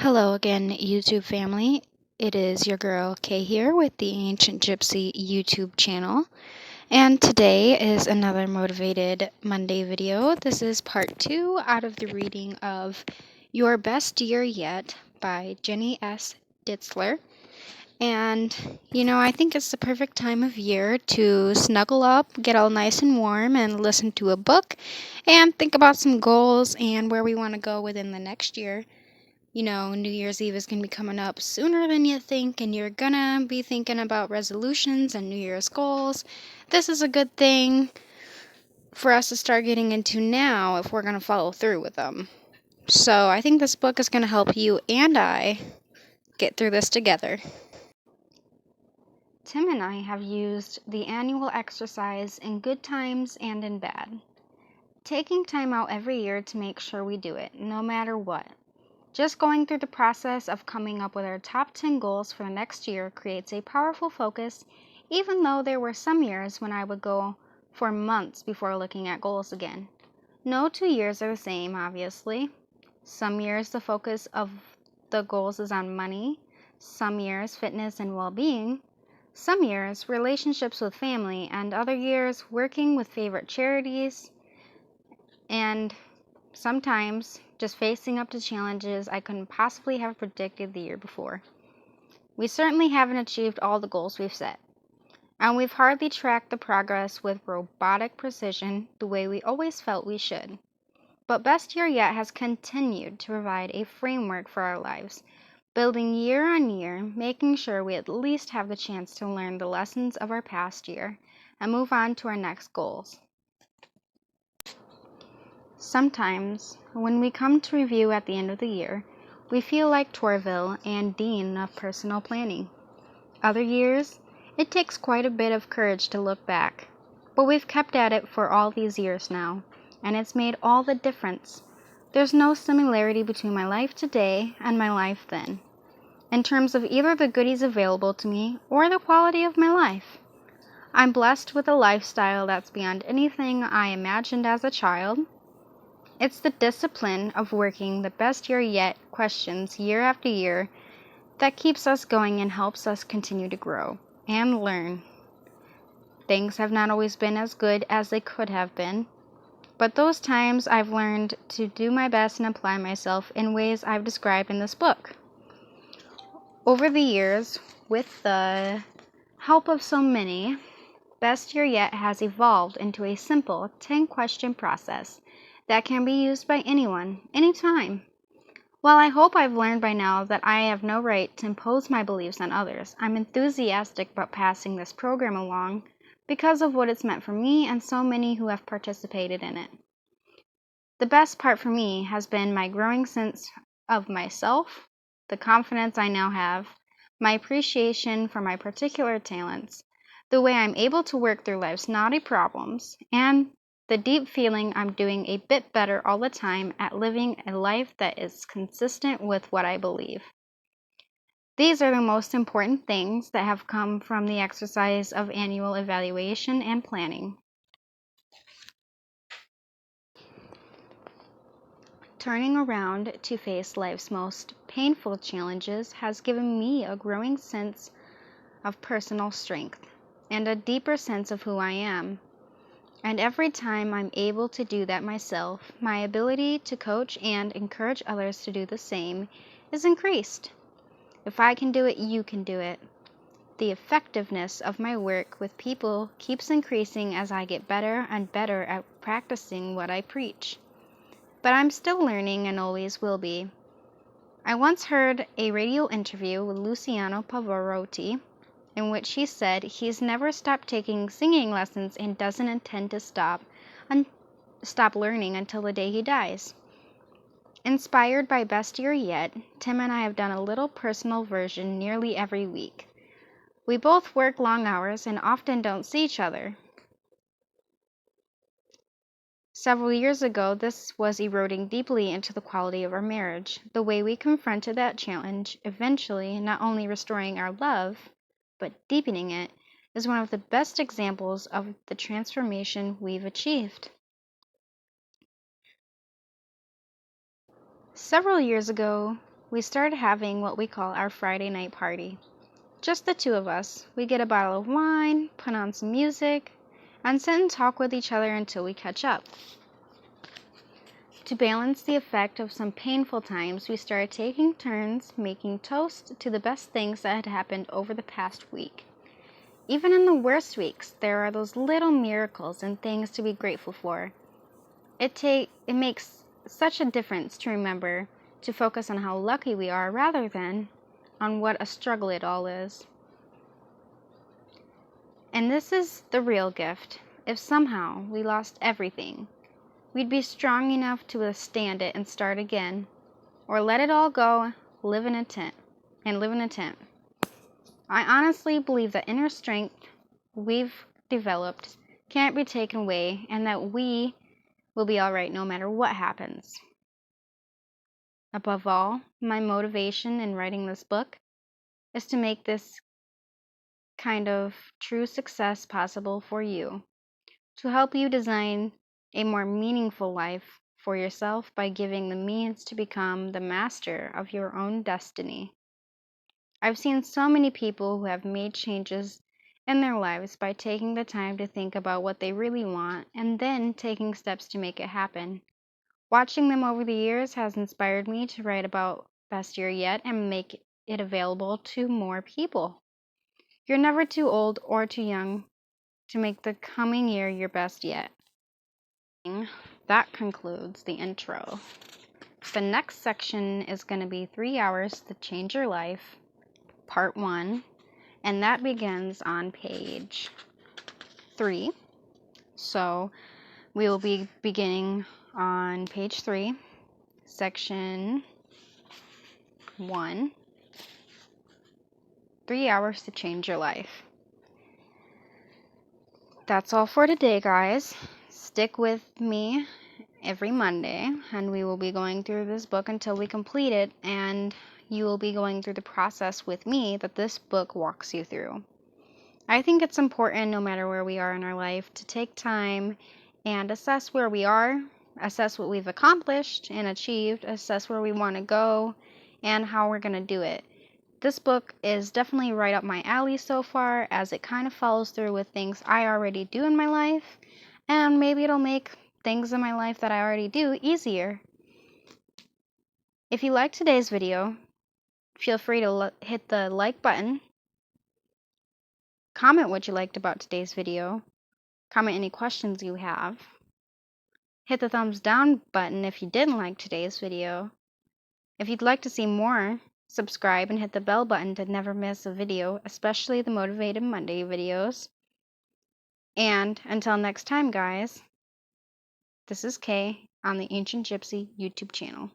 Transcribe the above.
Hello again, YouTube family. It is your girl Kay here with the Ancient Gypsy YouTube channel. And today is another Motivated Monday video. This is part 2 out of the reading of Your Best Year Yet by Jenny S. Ditzler. And, I think it's the perfect time of year to snuggle up, get all nice and warm, and listen to a book, and think about some goals and where we want to go within the next year. New Year's Eve is going to be coming up sooner than you think, and you're going to be thinking about resolutions and New Year's goals. This is a good thing for us to start getting into now if we're going to follow through with them. So I think this book is going to help you and I get through this together. Tim and I have used the annual exercise in good times and in bad, taking time out every year to make sure we do it, no matter what. Just going through the process of coming up with our top 10 goals for the next year creates a powerful focus, even though there were some years when I would go for months before looking at goals again. No 2 years are the same, obviously. Some years the focus of the goals is on money, some years fitness and well-being, some years relationships with family, and other years working with favorite charities, and sometimes just facing up to challenges I couldn't possibly have predicted the year before. We certainly haven't achieved all the goals we've set, and we've hardly tracked the progress with robotic precision the way we always felt we should. But Best Year Yet has continued to provide a framework for our lives, building year on year, making sure we at least have the chance to learn the lessons of our past year and move on to our next goals. Sometimes, when we come to review at the end of the year, we feel like Torville and Dean of personal planning. Other years, it takes quite a bit of courage to look back, but we've kept at it for all these years now, and it's made all the difference. There's no similarity between my life today and my life then, in terms of either the goodies available to me or the quality of my life. I'm blessed with a lifestyle that's beyond anything I imagined as a child. It's the discipline of working the best year yet questions year after year that keeps us going and helps us continue to grow and learn. Things have not always been as good as they could have been, but those times I've learned to do my best and apply myself in ways I've described in this book. Over the years, with the help of so many, Best Year Yet has evolved into a simple 10-question process that can be used by anyone, anytime. While I hope I've learned by now that I have no right to impose my beliefs on others, I'm enthusiastic about passing this program along because of what it's meant for me and so many who have participated in it. The best part for me has been my growing sense of myself, the confidence I now have, my appreciation for my particular talents, the way I'm able to work through life's knotty problems, and the deep feeling I'm doing a bit better all the time at living a life that is consistent with what I believe. These are the most important things that have come from the exercise of annual evaluation and planning. Turning around to face life's most painful challenges has given me a growing sense of personal strength and a deeper sense of who I am. And every time I'm able to do that myself, my ability to coach and encourage others to do the same is increased. If I can do it, you can do it. The effectiveness of my work with people keeps increasing as I get better and better at practicing what I preach. But I'm still learning and always will be. I once heard a radio interview with Luciano Pavarotti in which he said he's never stopped taking singing lessons and doesn't intend to stop learning until the day he dies. Inspired by Best Year Yet, Tim and I have done a little personal version nearly every week. We both work long hours and often don't see each other. Several years ago, this was eroding deeply into the quality of our marriage. The way we confronted that challenge, eventually not only restoring our love, but deepening it, is one of the best examples of the transformation we've achieved. Several years ago, we started having what we call our Friday night party. Just the two of us. We get a bottle of wine, put on some music, and sit and talk with each other until we catch up. To balance the effect of some painful times, we started taking turns making toast to the best things that had happened over the past week. Even in the worst weeks, there are those little miracles and things to be grateful for. It makes such a difference to remember to focus on how lucky we are rather than on what a struggle it all is. And this is the real gift. If somehow we lost everything, we'd be strong enough to withstand it and start again, or let it all go, live in a tent. I honestly believe that inner strength we've developed can't be taken away, and that we will be all right no matter what happens. Above all, my motivation in writing this book is to make this kind of true success possible for you, to help you design a more meaningful life for yourself by giving the means to become the master of your own destiny. I've seen so many people who have made changes in their lives by taking the time to think about what they really want and then taking steps to make it happen. Watching them over the years has inspired me to write about Best Year Yet and make it available to more people. You're never too old or too young to make the coming year your best yet. That concludes the intro. The next section is going to be 3 hours to change your life, part 1, and that begins on page 3. So we will be beginning on page 3, section 1, 3 hours to change your life. That's all for today, guys. Stick with me every Monday, and we will be going through this book until we complete it, and you will be going through the process with me that this book walks you through. I think it's important, no matter where we are in our life, to take time and assess where we are, assess what we've accomplished and achieved, assess where we want to go, and how we're going to do it. This book is definitely right up my alley so far, as it kind of follows through with things I already do in my life, and maybe it'll make things in my life that I already do easier. If you liked today's video, feel free to hit the like button, comment what you liked about today's video, comment any questions you have, hit the thumbs down button if you didn't like today's video. If you'd like to see more, subscribe and hit the bell button to never miss a video, especially the Motivated Monday videos. And until next time, guys, this is Kay on the Ancient Gypsy YouTube channel.